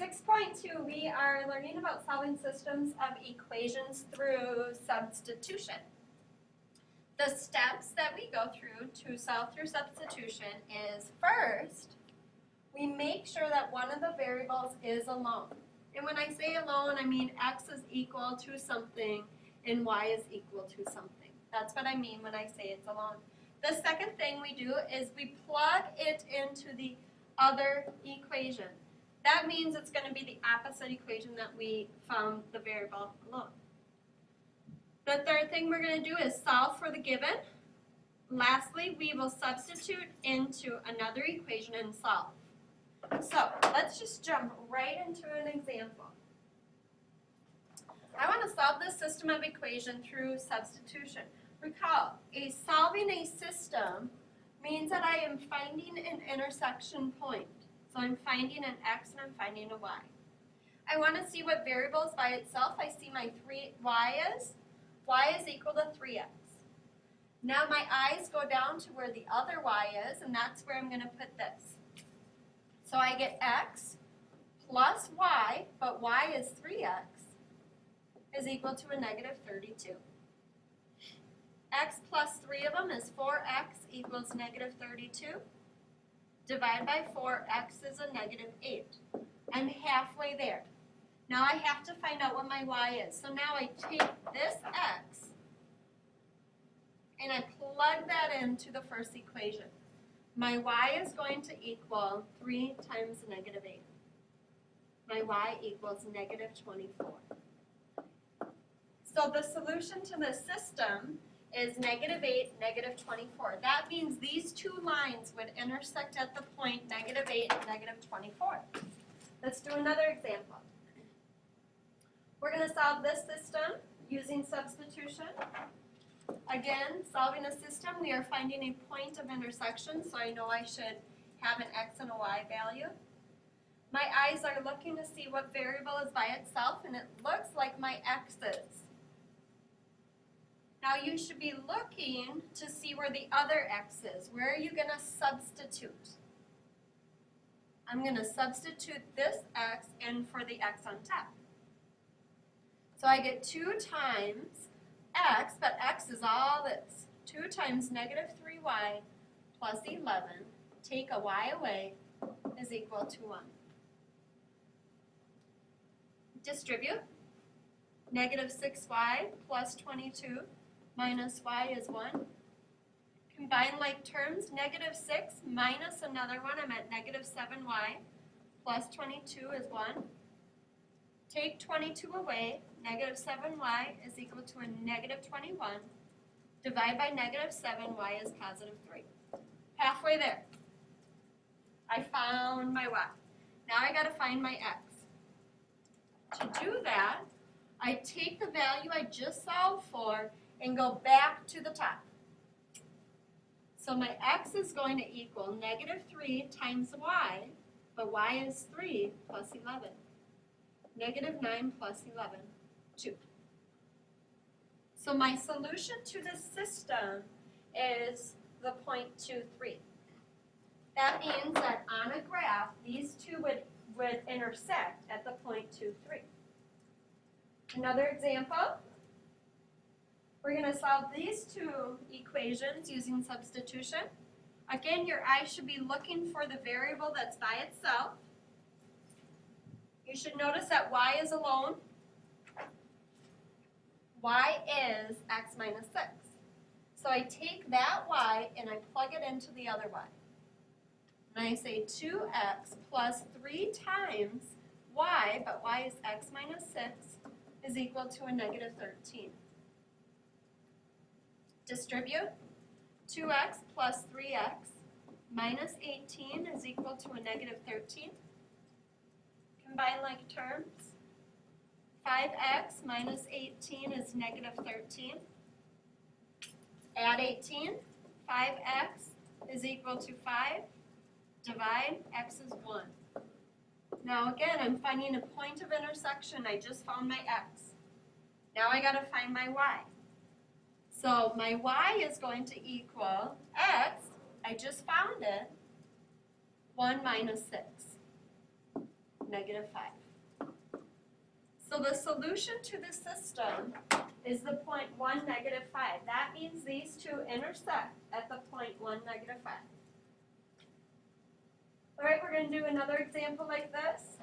6.2, we are learning about solving systems of equations through substitution. The steps that we go through to solve through substitution is first, we make sure that one of the variables is alone. And when I say alone, I mean x is equal to something and y is equal to something. That's what I mean when I say it's alone. The second thing we do is we plug it into the other equation. That means it's going to be the opposite equation that we found the variable alone. The third thing we're going to do is solve for the given. Lastly, we will substitute into another equation and solve. So let's just jump right into an example. I want to solve this system of equation through substitution. Recall, solving a system means that I am finding an intersection point. So I'm finding an x and I'm finding a y. I want to see what variables by itself. I see my y is equal to 3x. Now my eyes go down to where the other y is, and that's where I'm going to put this. So I get x plus y, but y is 3x, is equal to a negative 32. X plus 3 of them is 4x equals negative 32. Divide by 4, x is a negative 8. I'm halfway there. Now I have to find out what my y is. So now I take this x and I plug that into the first equation. My y is going to equal 3 times negative 8. My y equals negative 24. So the solution to this system is negative 8, negative 24. That means these two lines would intersect at the point negative 8 and negative 24. Let's do another example. We're going to solve this system using substitution. Again, solving a system, we are finding a point of intersection, so I know I should have an x and a y value. My eyes are looking to see what variable is by itself, and it looks like my x is. Now you should be looking to see where the other x is. Where are you going to substitute? I'm going to substitute this x in for the x on top. So I get 2 times x, but x is all this. 2 times negative 3y plus 11, take a y away, is equal to 1. Distribute. Negative 6y plus 22 minus y is 1. Combine like terms, negative 6 minus another one, I'm at negative 7y plus 22 is 1. Take 22 away, negative 7y is equal to a negative 21. Divide by negative 7, y is positive 3. Halfway there. I found my y. Now I got to find my x. To do that, I take the value I just solved for and go back to the top. So my x is going to equal negative 3 times y, but y is 3 plus 11. Negative 9 plus 11, 2. So my solution to this system is the point 2, 3. That means that on a graph, these two would intersect at the point 2, 3. Another example. We're going to solve these two equations using substitution. Again, your eyes should be looking for the variable that's by itself. You should notice that y is alone. Y is x minus 6. So I take that y and I plug it into the other y. And I say 2x plus 3 times y, but y is x minus 6, is equal to a negative 13. Distribute. 2x plus 3x minus 18 is equal to a negative 13. Combine like terms. 5x minus 18 is negative 13. Add 18. 5x is equal to 5. Divide, x is 1. Now again, I'm finding a point of intersection. I just found my x. Now I got to find my y. So my y is going to equal x, I just found it, 1 minus 6. negative 5. So the solution to the system is the point 1, negative 5. That means these two intersect at the point 1, negative 5. All right, we're going to do another example like this.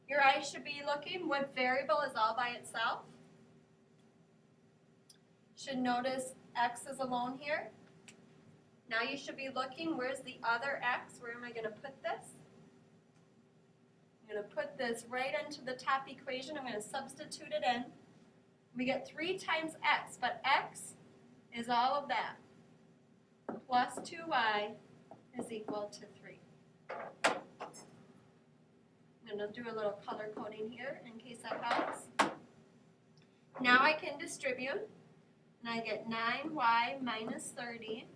Your eyes should be looking what variable is all by itself. Should notice x is alone here. Now you should be looking, where's the other x? Where am I going to put this? I'm going to put this right into the top equation. I'm going to substitute it in. We get 3 times x, but x is all of that. Plus 2y is equal to 3. I'm going to do a little color coding here in case that helps. Now I can distribute, and I get 9y minus 30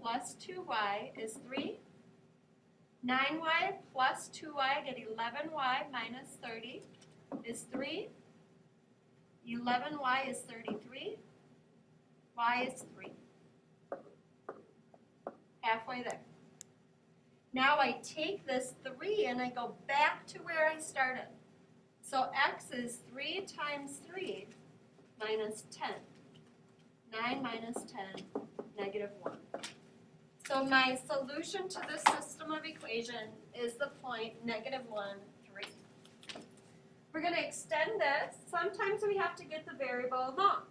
plus 2y is 3. 9y plus 2y, I get 11y minus 30 is 3. 11y is 33. Y is 3. Halfway there. Now I take this 3 and I go back to where I started. So x is 3 times 3 minus 10. 9 minus 10, negative 1. So my solution to this system of equation is the point negative 1, 3. We're going to extend this. Sometimes we have to get the variable alone.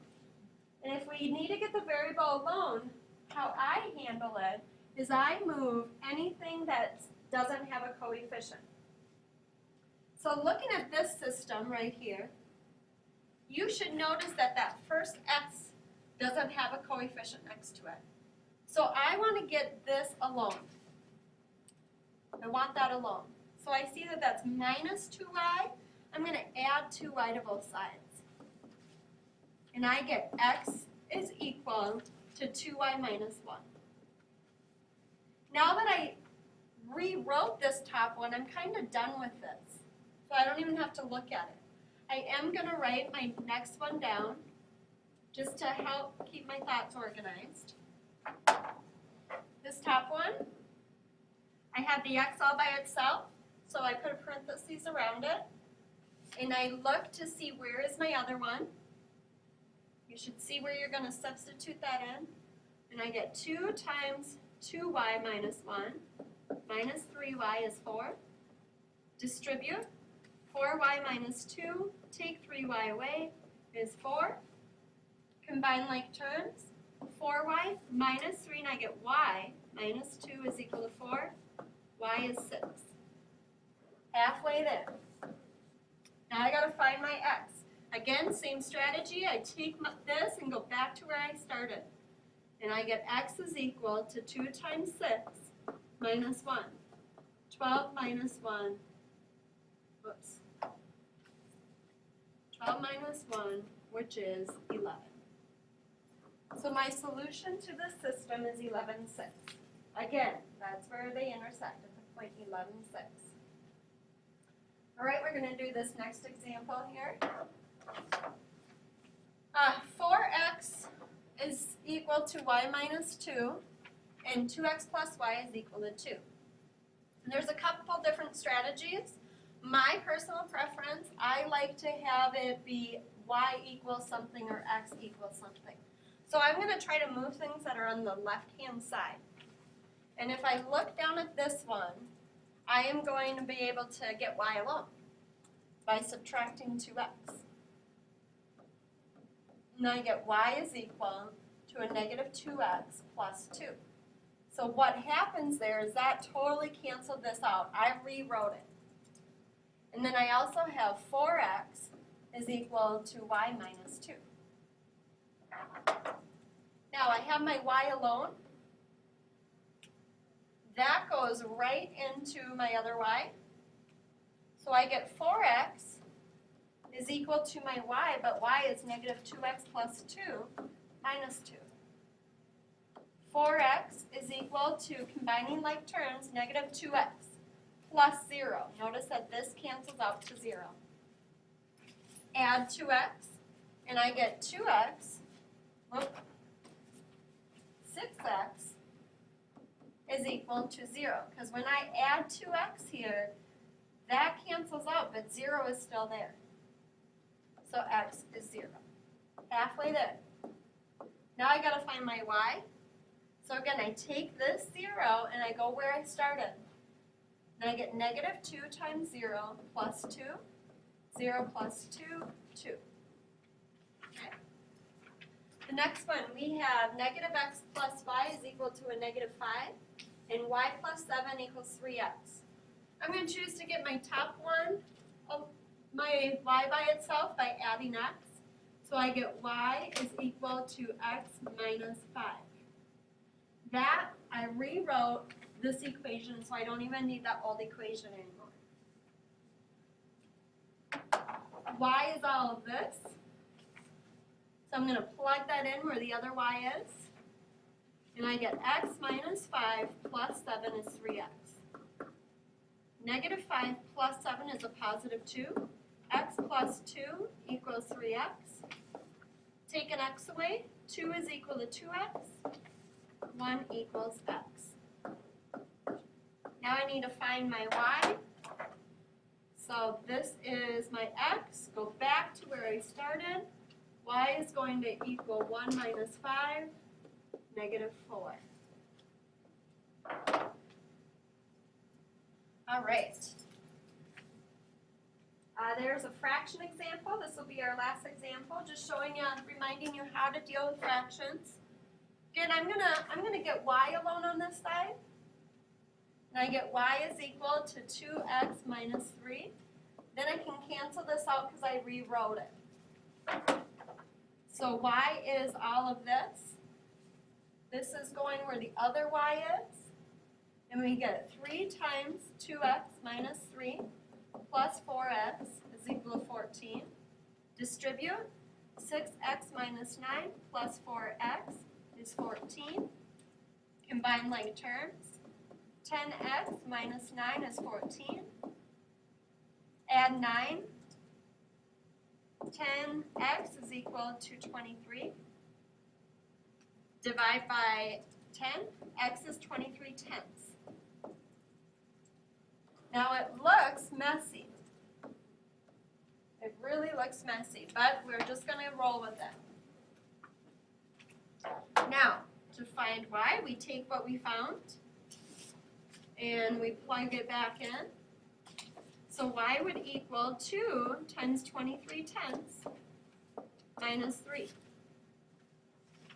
And if we need to get the variable alone, how I handle it is I move anything that doesn't have a coefficient. So looking at this system right here, you should notice that that first x doesn't have a coefficient next to it. So I want to get this alone. I want that alone. So I see that that's minus 2y. I'm going to add 2y to both sides. And I get x is equal to 2y minus 1. Now that I rewrote this top one, I'm kind of done with this. So I don't even have to look at it. I am going to write my next one down just to help keep my thoughts organized. This top one, I had the x all by itself, so I put a parentheses around it. And I look to see where is my other one. You should see where you're going to substitute that in. And I get 2 times 2y minus 1 minus 3y is 4. Distribute. 4y minus 2, take 3y away, is 4. Combine like terms. 4y minus 3, and I get y minus 2 is equal to 4. Y is 6. Halfway there. Now I got to find my x. Again, same strategy. I take this and go back to where I started. And I get x is equal to 2 times 6 minus 1. 12 minus 1. Whoops. 12 minus 1, which is 11. So my solution to this system is 11, 6. Again, that's where they intersect at the point 11, 6. All right, we're going to do this next example here. 4x is equal to y minus 2, and 2x plus y is equal to 2. And there's a couple different strategies. My personal preference, I like to have it be y equals something or x equals something. So I'm going to try to move things that are on the left-hand side. And if I look down at this one, I am going to be able to get y alone by subtracting 2x. And I get y is equal to a negative 2x plus 2. So what happens there is that totally canceled this out. I rewrote it. And then I also have 4x is equal to y minus 2. Now I have my y alone. That goes right into my other y. So I get 4x is equal to my y, but y is negative 2x plus 2 minus 2. 4x is equal to, combining like terms, negative 2x plus 0. Notice that this cancels out to 0. Add 2x, and I get 2x, 6x is equal to 0. Because when I add 2x here, that but 0 is still there. So x is 0. Halfway there. Now I got to find my y. So again, I take this 0 and I go where I started. Then I get negative 2 times 0 plus 2. 0 plus 2, 2. Okay. The next one, we have negative x plus y is equal to a negative 5, and y plus 7 equals 3x. I'm going to choose to get my top one, my y by itself, by adding x. So I get y is equal to x minus 5. That, I rewrote this equation, so I don't even need that old equation anymore. Y is all of this. So I'm going to plug that in where the other y is. And I get x minus 5 plus 7 is 3x. Negative 5 plus 7 is a positive 2. X plus 2 equals 3x. Take an x away. 2 is equal to 2x. 1 equals x. Now I need to find my y. So this is my x. Go back to where I started. Y is going to equal 1 minus 5, negative 4. All right. There's a fraction example. This will be our last example, just showing you, reminding you how to deal with fractions. Again, I'm gonna get y alone on this side. And I get y is equal to 2x minus 3. Then I can cancel this out because I rewrote it. So y is all of this. This is going where the other y is. And we get 3 times 2x minus 3 plus 4x is equal to 14. Distribute. 6x minus 9 plus 4x is 14. Combine like terms. 10x minus 9 is 14. Add 9. 10x is equal to 23. Divide by 10. X is 23 tenths. Now it looks messy. It really looks messy, but we're just going to roll with it. Now, to find y, we take what we found and we plug it back in. So y would equal 2 times 23 tenths minus 3.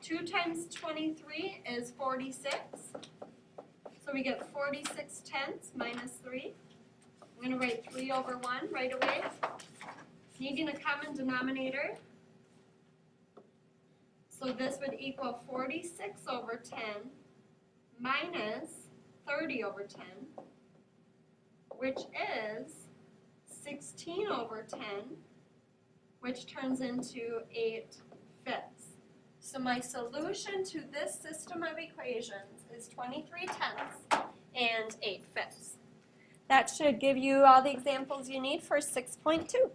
2 times 23 is 46. So we get 46 tenths minus 3. I'm going to write 3 over 1 right away. Needing a common denominator. So this would equal 46 over 10 minus 30 over 10, which is 16 over 10, which turns into 8/5. So my solution to this system of equations is 23 tenths and 8/5. That should give you all the examples you need for 6.2.